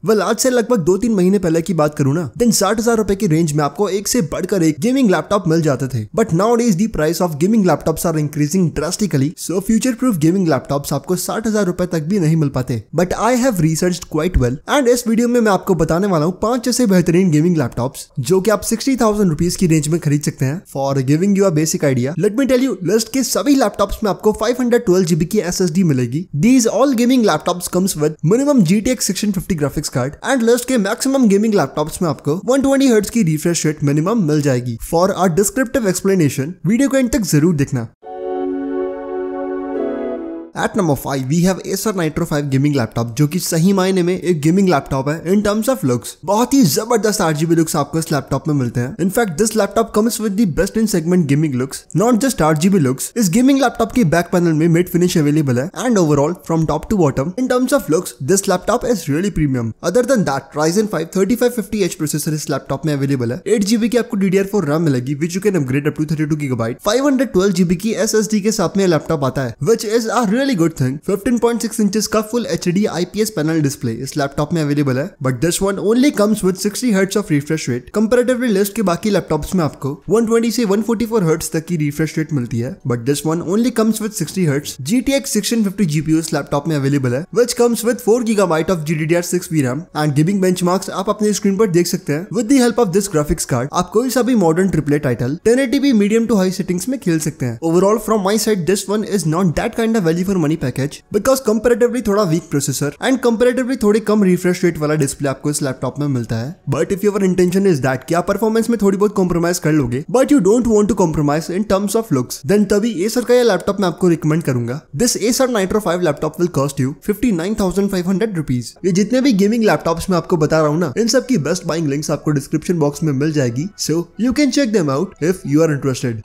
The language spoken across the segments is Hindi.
वेल आज से लगभग 2-3 महीने पहले की बात करूँ ना, देन 60,000 रुपए की रेंज में आपको एक से बढ़कर एक गेमिंग लैपटॉप मिल जाते थे। But nowadays the price of gaming laptops are increasing drastically, so future proof gaming laptops आपको 60,000 रुपए तक भी नहीं मिल पाते। But I have researched quite well and इस वीडियो में मैं आपको बताने वाला हूँ 5 ऐसे बेहतरीन गेमिंग लैपटॉप्स जो कि आप 60,000 रुपीज की रेंज में खरीद सकते हैं। For giving you a basic idea, let me tell you, list के सभी लैपटॉप्स में आपको 512 GB की SSD मिलेगी। These all gaming laptops comes with minimum GTX 650 graphics card and list के मैक्सिमम गेमिंग लैपटॉप्स में आपको 120 Hz की रिफ्रेश रेट मिनिमम मिल जाएगी। For a descriptive explanation video को एंड तक जरूर देखना। At number 5 we have Acer Nitro 5 gaming laptop जो कि सही मायने में एक गेमिंग लैपटॉप है इन टर्म्स ऑफ लुक्स। बहुत ही जबरदस्त RGB लुक्स आपको इस लैपटॉप में मिलते हैं। In fact this laptop comes with the best in segment gaming looks, not just RGB looks. इस गेमिंग लैपटॉप के बैक पैनल में मिड फिनिश अवेलेबल है and overall from top to bottom in terms of looks this laptop is really premium. Other than that Ryzen 5 3550H processor इस लैपटॉप में अवेलेबल है। 8 GB की आपको DDR4 RAM मिलेगी which you can upgrade up to 32 GB। 512 GB की SSD के साथ में लैपटॉप आता है which is a really good thing. 15.6 inches का full HD IPS panel display इस लैपटॉप में अवेलेबल है। But this one only comes with 60 Hz of refresh rate. Comparatively list के बाकी लैपटॉप्स में आपको 120 से 144 Hz तक की रिफ्रेश रेट मिलती है, but this one only comes with 60 Hz। GTX 650 GPU इस लैपटॉप में अवेलेबल है which comes with 4 GB of GDDR6 VRAM and gaming benchmarks आप अपने स्क्रीन पर देख सकते हैं। With the help of this graphics card आप कोई सा भी modern triple title 1080p medium to high settings में खेल सकते हैं। Overall from my side this one is not that kind of value for money package because comparatively थोड़ा वीक प्रोसेसर एंड कंपैरेटिवली थोड़ी कम रिफ्रेश रेट वाला डिस्प्ले आपको इस लैपटॉप में मिलता है। But if your intention is that कि आप परफॉर्मेंस में थोड़ी बहुत कॉम्प्रोमाइज कर लोगे but you don't want to compromise in terms of looks, then तभी Acer का यह लैपटॉप मैं आपको रिकमेंड करूंगा। This Acer Nitro 5 laptop will cost you 59,500 rupees. ये जितने भी गेमिंग लैपटॉप्स मैं आपको बता रहा हूँ ना, इन सब की बेस्ट बाइंग लिंक्स आपको डिस्क्रिप्शन बॉक्स में मिल जाएगी, so you can check them out if you are interested.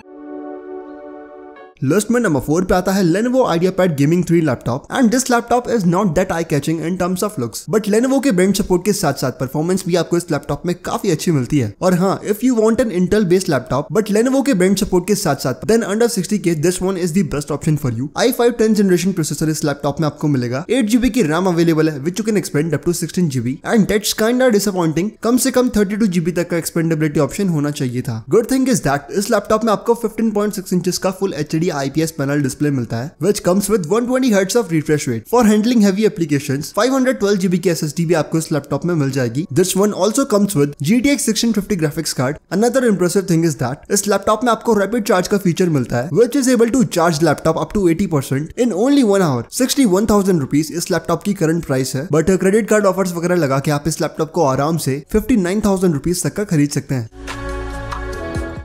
List में नंबर 4 पे आता है Lenovo IdeaPad Gaming 3 laptop and this laptop is not that eye catching in terms of looks, but Lenovo के ब्रांड सपोर्ट के साथ साथ परफॉर्मेंस भी आपको इस लैपटॉप में काफी अच्छी मिलती है। और हाँ, if you want an Intel based laptop but Lenovo के ब्रांड सपोर्ट के साथ साथ then under 60K this one is the best option for you. i5 10th generation processor इस लैपटॉप में आपको मिलेगा। 8 GB की RAM अवेलेबल है which you can expand up to 16 GB and that's kind of disappointing. कम से कम 32 GB तक का एक्सपेंडेबिलिटी ऑप्शन होना चाहिए था। गुड थिंग इज दैट इस लैपटॉप में आपको 15.6 इंचेस का full HD IPS panel display मिलता है which comes with 120 Hz of refresh rate for handling heavy applications। 512 GB की SSD भी आपको इस लैपटॉप में मिल जाएगी। This one also comes with GTX 650 graphics card। Another impressive thing is that इस लैपटॉप में आपको rapid charge का फीचर मिलता है which is able to charge laptop up to 80% in only 1 hour। 61,000 rupees इस लैपटॉप की करंट प्राइस है, बट क्रेडिट कार्ड ऑफर्स वगैरह लगा के आप इस लैपटॉप को आराम से 59,000 रुपीज तक का खरीद सकते हैं।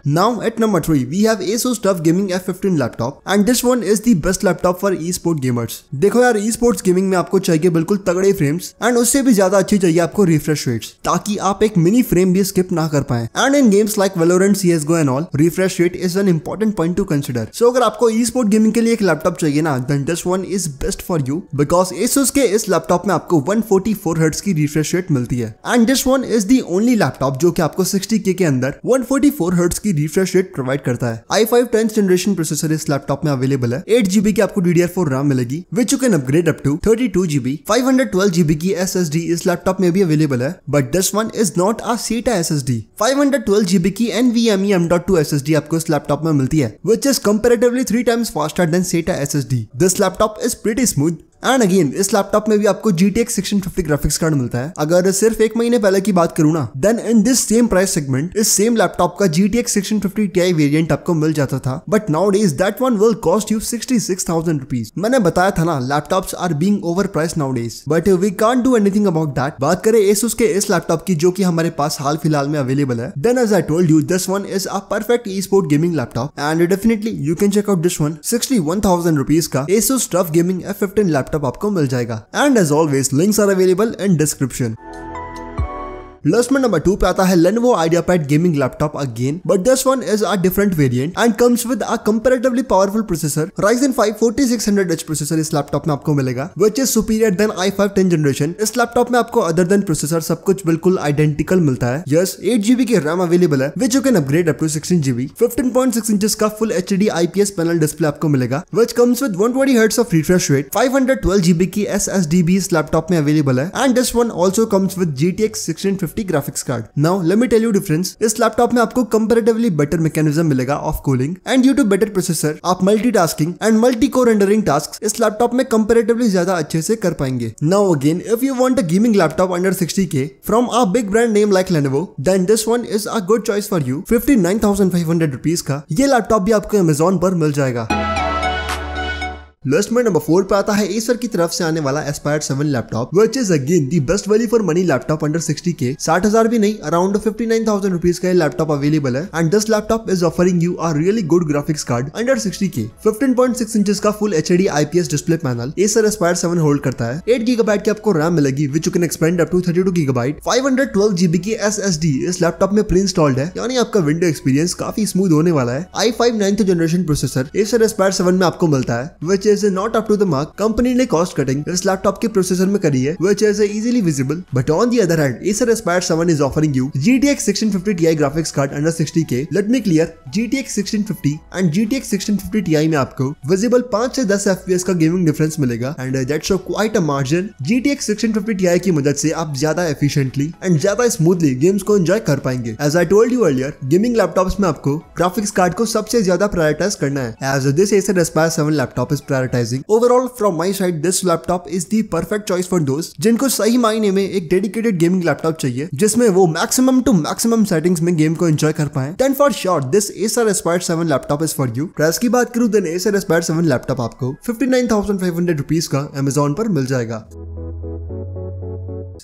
Now at number 3 we have Asus TUF Gaming F15 laptop and this one is the best laptop for e-sport gamers। देखो यार, e-sports गेमिंग में आपको चाहिए बिल्कुल तगड़े फ्रेम्स एंड उससे भी ज्यादा अच्छी चाहिए आपको रिफ्रेश रेट्स ताकि आप एक मिनी फ्रेम भी स्किप ना कर पाए। And in games like Valorant, CS:GO and all refresh rate is an important point to consider. So अगर आपको e-sport गेमिंग के लिए एक लैपटॉप चाहिए ना, then this one is best for you because Asus के इस लैपटॉप में आपको 144 Hz की रिफ्रेश रेट मिलती है and this one is the only laptop जो कि आपको 60K के अंदर 144 Hz की रिफ्रेश रेट प्रोवाइड करता है। i5 10th जनरेशन प्रोसेसर इस लैपटॉप में अवेलेबल है। 8 GB की आपको DDR4 RAM मिलेगी which you can upgrade up to 32 GB। 512 GB की SSD इस लैपटॉप में भी अवेलेबल है, but this one is not a SATA SSD। 512 GB की NVMe M.2 SSD आपको इस लैपटॉप में मिलती है which is comparatively 3 times faster than SATA SSD। This laptop is pretty smooth and again इस लैपटॉप में भी आपको GTX 650 ग्राफिक्स कार्ड मिलता है। अगर सिर्फ 1 महीने पहले की बात करूँ ना, then in this same price segment इस सेम लैपटॉप का GTX 650 Ti वेरिएंट आपको मिल जाता था, but nowadays that one will cost you 66,000 rupees. मैंने बताया था ना, laptops are being over price nowadays, but we can't do anything about that. बात करें Asus के इस लैपटॉप की जो कि हमारे पास हाल फिलहाल में अवेलेबल है, then as I told you this one is a perfect esport gaming laptop and definitely you can check out this one. 61,000 rupees का Asus TUF Gaming F15 laptop आपको मिल जाएगा। And as always, links are available in description। List में नंबर 2 पे आता है Lenovo IdeaPad gaming laptop again, but this one is a different variant and comes with a comparatively powerful processor. Ryzen 5 4600H processor इस लैपटॉप में आपको मिलेगा, which is superior than i5 10th generation. इस लैपटॉप में आपको अदर देन प्रोसेसर सब कुछ बिल्कुल आइडेंटिकल मिलता है। यस, 8GB की रैम अवेलेबल है, which you can upgrade up to 16GB। 15.6 inches का full HD IPS panel display आपको मिलेगा, which comes with 120 Hz of refresh rate। 512GB की SSD भी इस लैपटॉप में अवेलेबल है and this one also comes with GTX 1650 graphics card. Now let me tell you difference. इस लैपटॉप में आपको कंपैरेटिवली बेटर मैकेनिज्म मिलेगा of cooling and due to better processor आप multitasking and multi core rendering task इस लैपटॉप में कंपैरेटिवली ज्यादा अच्छे से कर पाएंगे। Now again, if you want a gaming laptop under 60K from a big brand name like Lenovo, then this one is a good choice for you। 59,500 rupees का ये लैपटॉप भी आपको Amazon पर मिल जाएगा। लिस्ट में नंबर 4 पे आता है Acer की तरफ से आने वाला Aspire 7 laptop, which is again the best value for money laptop under 60K। 60,000 भी नहीं, अराउंड 59,000 रुपीज का ये लैपटॉप अवेलेबल है and this laptop is offering you a really good graphics card under 60K। 15.6 inches का full HD IPS display panel Acer Aspire 7 hold करता है। 8GB की आपको रैम मिलेगी, which you can expand up to 32GB। 512GB की SSD इस लैपटॉप में प्री इंस्टॉल्ड है, यानी आपका विंडो एक्सपीरियंस काफी स्मूथ होने वाला है। i5 9th generation processor Acer Aspire 7 में आपको मिलता है, which is not up to the mark। Company ने कॉस्ट कटिंग इस लैपटॉप के प्रोसेसर में करी है, which is easily visible, but on the other hand Acer Aspire 7 is offering you GTX 1650 Ti graphics card under 60K। let me clear, GTX 1650 and GTX 1650 Ti में आपको visible 5 से 10 FPS का गेमिंग डिफरेंस मिलेगा and that show quite a margin। GTX 1650 Ti की मदद से आप ज्यादा एफिशिएंटली एंड ज्यादा स्मूथली गेम्स को एंजॉय कर पाएंगे। As I told you earlier, gaming laptops में आपको ग्राफिक्स कार्ड को सबसे ज्यादा प्रायोरिटाइज करना है, as this Acer Aspire 7 laptop is prioritizing। Overall from my side this laptop is the perfect choice for those जिनको सही मायने में एक डेडिकेटेड गेमिंग लैपटॉप चाहिए जिसमें वो मैक्सिमम टू मैक्सिमम सेटिंग्स में गेम को एंजॉय कर पाए। Then for sure this Acer Aspire 7 laptop is for you। Price की बात करूं then Acer Aspire 7 लैपटॉप आपको 59,500 रुपीज का Amazon पर मिल जाएगा।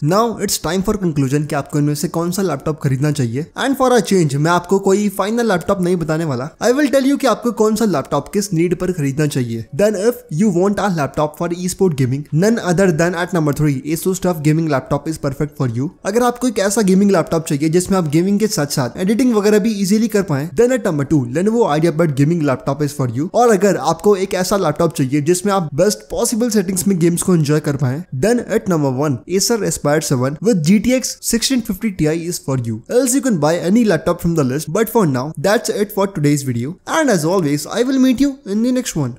Now it's time for conclusion कि आपको इनमें से कौन सा लैपटॉप खरीदना चाहिए एंड फॉर अ चेंज मैं आपको कोई फाइनल लैपटॉप नहीं बताने वाला। आई विल टेल यू कि आपको कौन सा लैपटॉप किस नीड पर खरीदना चाहिए। Then if you want a laptop for esport gaming, none other than at number 3 Asus TUF gaming laptop is perfect for you. अगर आपको एक ऐसा गेमिंग लैपटॉप चाहिए जिसमें आप गेमिंग के साथ साथ एडिटिंग वगैरह भी इजीली कर पाए, then at number 2 Lenovo IdeaPad gaming laptop is for you. और अगर आपको एक ऐसा लैपटॉप चाहिए जिसमें आप बेस्ट पॉसिबल सेटिंग्स में गेम्स को एंजॉय कर पाए, then at number 1 Acer Aspire 7 with GTX 1650 Ti is for you. Else you can buy any laptop from the list. But for now, that's it for today's video. And as always, I will meet you in the next one.